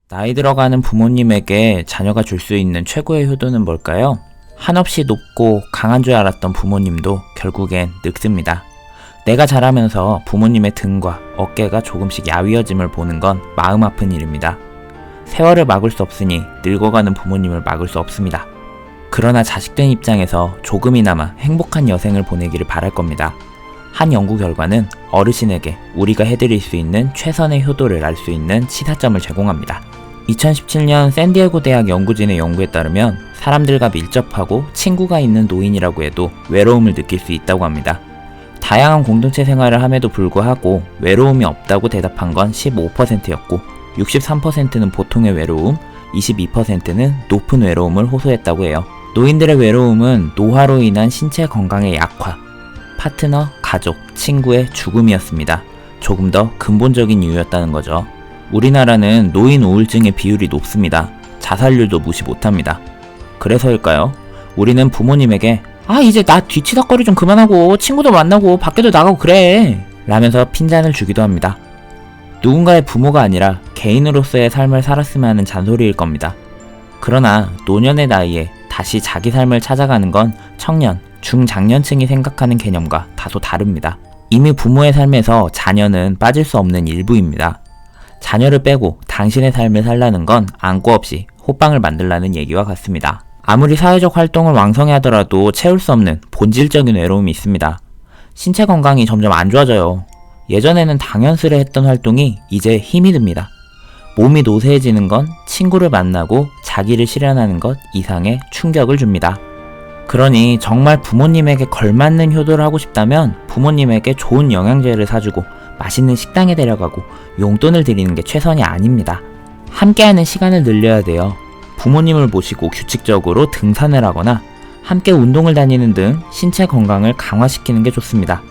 나이 들어가는 부모님에게 자녀가 줄 수 있는 최고의 효도는 뭘까요? 한없이 높고 강한 줄 알았던 부모님도 결국엔 늙습니다. 내가 자라면서 부모님의 등과 어깨가 조금씩 야위어짐을 보는 건 마음 아픈 일입니다. 세월을 막을 수 없으니 늙어가는 부모님을 막을 수 없습니다. 그러나 자식된 입장에서 조금이나마 행복한 여생을 보내기를 바랄 겁니다. 한 연구 결과는 어르신에게 우리가 해드릴 수 있는 최선의 효도를 알 수 있는 시사점을 제공합니다. 2017년 샌디에고 대학 연구진의 연구에 따르면 사람들과 밀접하고 친구가 있는 노인이라고 해도 외로움을 느낄 수 있다고 합니다. 다양한 공동체 생활을 함에도 불구하고 외로움이 없다고 대답한 건 15%였고 63%는 보통의 외로움, 22%는 높은 외로움을 호소했다고 해요. 노인들의 외로움은 노화로 인한 신체 건강의 약화, 파트너, 가족, 친구의 죽음이었습니다. 조금 더 근본적인 이유였다는 거죠. 우리나라는 노인 우울증의 비율이 높습니다. 자살률도 무시 못합니다. 그래서일까요? 우리는 부모님에게 이제 나 뒤치다거리 좀 그만하고 친구도 만나고 밖에도 나가고 그래 라면서 핀잔을 주기도 합니다. 누군가의 부모가 아니라 개인으로서의 삶을 살았으면 하는 잔소리일 겁니다. 그러나 노년의 나이에 다시 자기 삶을 찾아가는 건 청년, 중장년층이 생각하는 개념과 다소 다릅니다. 이미 부모의 삶에서 자녀는 빠질 수 없는 일부입니다. 자녀를 빼고 당신의 삶을 살라는 건 안고 없이 호빵을 만들라는 얘기와 같습니다. 아무리 사회적 활동을 왕성히 하더라도 채울 수 없는 본질적인 외로움이 있습니다. 신체 건강이 점점 안 좋아져요. 예전에는 당연스레 했던 활동이 이제 힘이 듭니다. 몸이 노쇠해지는 건 친구를 만나고 자기를 실현하는 것 이상의 충격을 줍니다. 그러니 정말 부모님에게 걸맞는 효도를 하고 싶다면 부모님에게 좋은 영양제를 사주고 맛있는 식당에 데려가고 용돈을 드리는 게 최선이 아닙니다. 함께하는 시간을 늘려야 돼요. 부모님을 모시고 규칙적으로 등산을 하거나 함께 운동을 다니는 등 신체 건강을 강화시키는 게 좋습니다.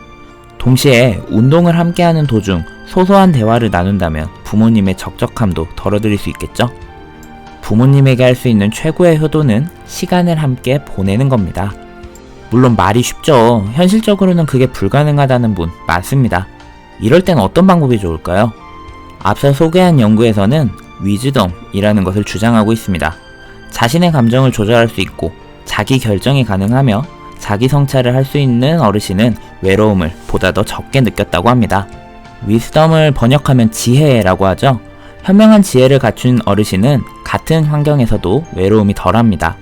동시에 운동을 함께하는 도중 소소한 대화를 나눈다면 부모님의 적적함도 덜어드릴 수 있겠죠? 부모님에게 할 수 있는 최고의 효도는 시간을 함께 보내는 겁니다. 물론 말이 쉽죠. 현실적으로는 그게 불가능하다는 분 많습니다. 이럴 땐 어떤 방법이 좋을까요? 앞서 소개한 연구에서는 위즈덤이라는 것을 주장하고 있습니다. 자신의 감정을 조절할 수 있고 자기 결정이 가능하며 자기 성찰을 할 수 있는 어르신은 외로움을 보다 더 적게 느꼈다고 합니다. 위즈덤을 번역하면 지혜라고 하죠. 현명한 지혜를 갖춘 어르신은 같은 환경에서도 외로움이 덜합니다.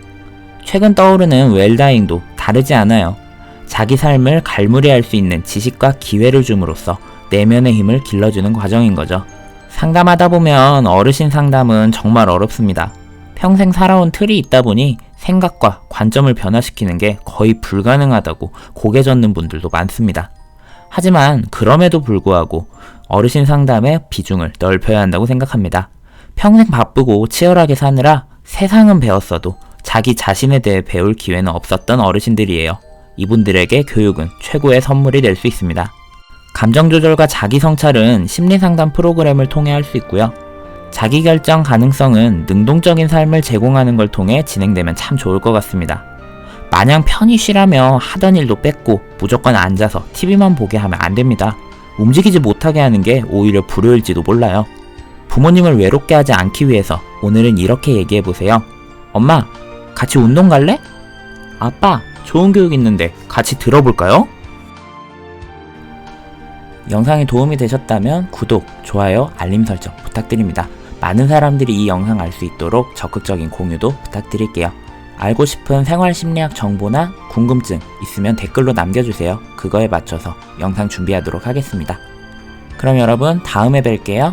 최근 떠오르는 웰다잉도 다르지 않아요. 자기 삶을 갈무리할 수 있는 지식과 기회를 줌으로써 내면의 힘을 길러주는 과정인 거죠. 상담하다 보면 어르신 상담은 정말 어렵습니다. 평생 살아온 틀이 있다 보니 생각과 관점을 변화시키는 게 거의 불가능하다고 고개 젓는 분들도 많습니다. 하지만 그럼에도 불구하고 어르신 상담의 비중을 넓혀야 한다고 생각합니다. 평생 바쁘고 치열하게 사느라 세상은 배웠어도 자기 자신에 대해 배울 기회는 없었던 어르신들이에요. 이분들에게 교육은 최고의 선물이 될 수 있습니다. 감정조절과 자기성찰은 심리상담 프로그램을 통해 할 수 있고요. 자기결정 가능성은 능동적인 삶을 제공하는 걸 통해 진행되면 참 좋을 것 같습니다. 마냥 편히 쉬라며 하던 일도 뺏고 무조건 앉아서 TV만 보게 하면 안 됩니다. 움직이지 못하게 하는 게 오히려 불효일지도 몰라요. 부모님을 외롭게 하지 않기 위해서 오늘은 이렇게 얘기해보세요. 엄마, 같이 운동 갈래? 아빠, 좋은 교육 있는데 같이 들어볼까요? 영상이 도움이 되셨다면 구독, 좋아요, 알림 설정 부탁드립니다. 많은 사람들이 이 영상 알 수 있도록 적극적인 공유도 부탁드릴게요. 알고 싶은 생활심리학 정보나 궁금증 있으면 댓글로 남겨주세요. 그거에 맞춰서 영상 준비하도록 하겠습니다. 그럼 여러분 다음에 뵐게요.